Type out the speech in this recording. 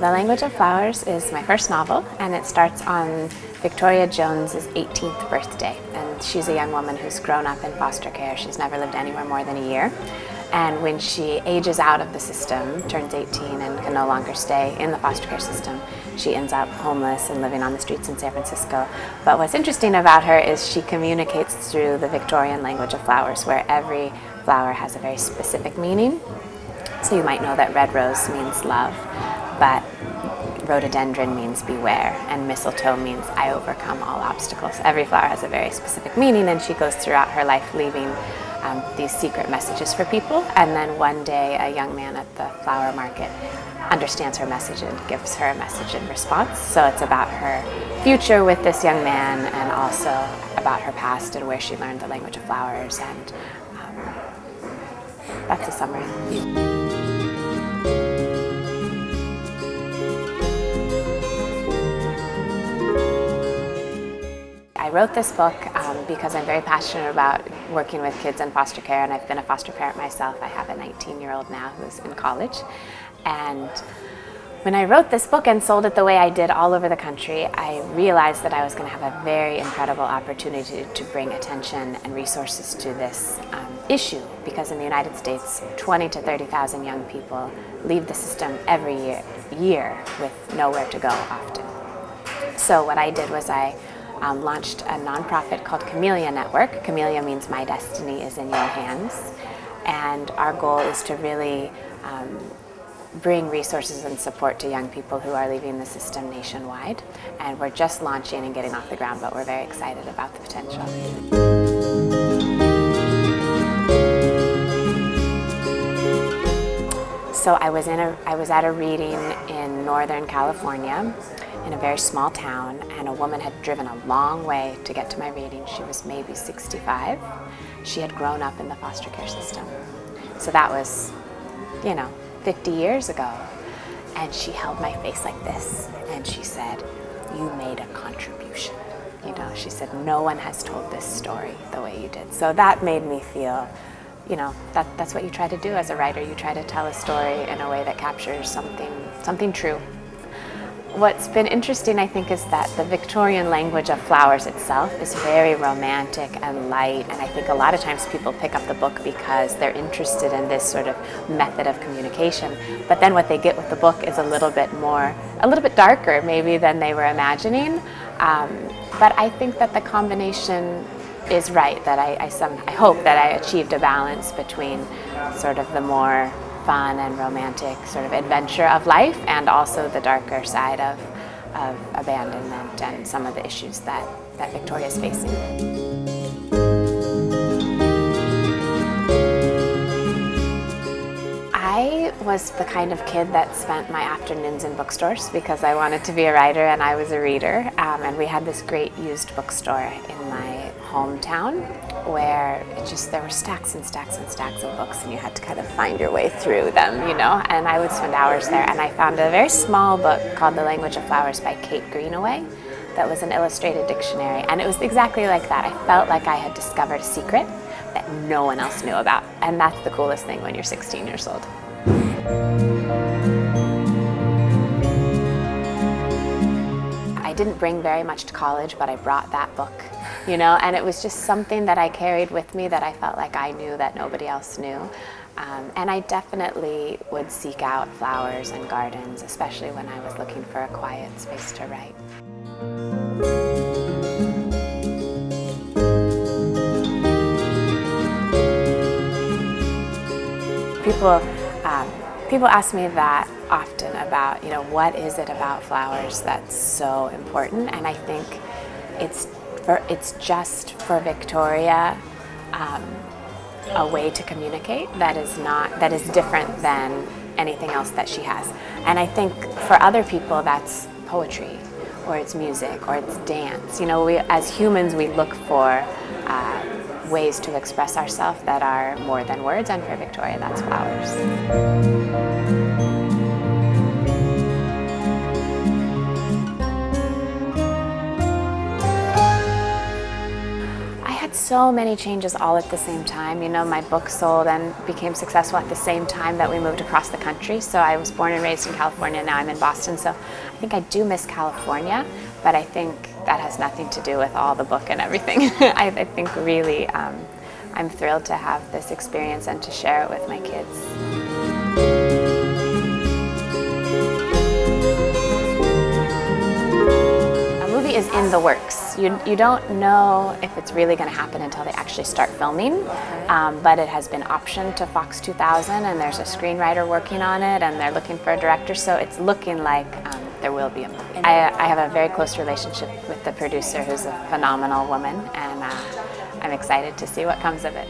The Language of Flowers is my first novel, and it starts on Victoria Jones's 18th birthday. And she's a young woman who's grown up in foster care. She's never lived anywhere more than a year. And when she ages out of the system, turns 18 and can no longer stay in the foster care system, she ends up homeless and living on the streets in San Francisco. But what's interesting about her is she communicates through the Victorian language of flowers, where every flower has a very specific meaning. So you might know that red rose means love, but rhododendron means beware, and mistletoe means I overcome all obstacles. Every flower has a very specific meaning, and she goes throughout her life leaving these secret messages for people. And then one day a young man at the flower market understands her message and gives her a message in response. So it's about her future with this young man, and also about her past and where she learned the language of flowers. And that's a summary. I wrote this book because I'm very passionate about working with kids in foster care, and I've been a foster parent myself. I have a 19-year-old now who's in college. And when I wrote this book and sold it the way I did all over the country, I realized that I was going to have a very incredible opportunity to bring attention and resources to this issue, because in the United States, 20 to 30,000 young people leave the system every year with nowhere to go often. So what I did was I launched a nonprofit called Camellia Network. Camellia means my destiny is in your hands. And our goal is to really bring resources and support to young people who are leaving the system nationwide. And we're just launching and getting off the ground, but we're very excited about the potential. So I was at a reading in Northern California, in a very small town, and a woman had driven a long way to get to my reading. She was maybe 65. She had grown up in the foster care system. So that was, 50 years ago. And she held my face like this, and she said, "You made a contribution." She said, "No one has told this story the way you did." So that made me feel, that's what you try to do as a writer. You try to tell a story in a way that captures something true. What's been interesting, I think, is that the Victorian language of flowers itself is very romantic and light, and I think a lot of times people pick up the book because they're interested in this sort of method of communication, but then what they get with the book is a little bit darker maybe than they were imagining. But I think that the combination is right, that I hope that I achieved a balance between sort of the more fun and romantic sort of adventure of life, and also the darker side of abandonment and some of the issues that Victoria is facing. I was the kind of kid that spent my afternoons in bookstores because I wanted to be a writer and I was a reader. And we had this great used bookstore in my hometown where there were stacks and stacks and stacks of books, and you had to kind of find your way through them, and I would spend hours there. And I found a very small book called The Language of Flowers by Kate Greenaway that was an illustrated dictionary, and it was exactly like that. I felt like I had discovered a secret that no one else knew about, and that's the coolest thing when you're 16 years old. I didn't bring very much to college, but I brought that book, and it was just something that I carried with me that I felt like I knew that nobody else knew. And I definitely would seek out flowers and gardens, especially when I was looking for a quiet space to write. People ask me that often about, what is it about flowers that's so important? And I think it's just for Victoria a way to communicate that is different than anything else that she has. And I think for other people that's poetry, or it's music, or it's dance. We, as humans, we look for ways to express ourselves that are more than words, and for Victoria, that's flowers. so many changes all at the same time. You know, my book sold and became successful at the same time that we moved across the country. So I was born and raised in California, now I'm in Boston. So I think I do miss California, but I think that has nothing to do with all the book and everything. I think really I'm thrilled to have this experience and to share it with my kids. Is in the works. You don't know if it's really going to happen until they actually start filming, but it has been optioned to Fox 2000 and there's a screenwriter working on it and they're looking for a director, so it's looking like there will be a movie. I have a very close relationship with the producer, who's a phenomenal woman, and I'm excited to see what comes of it.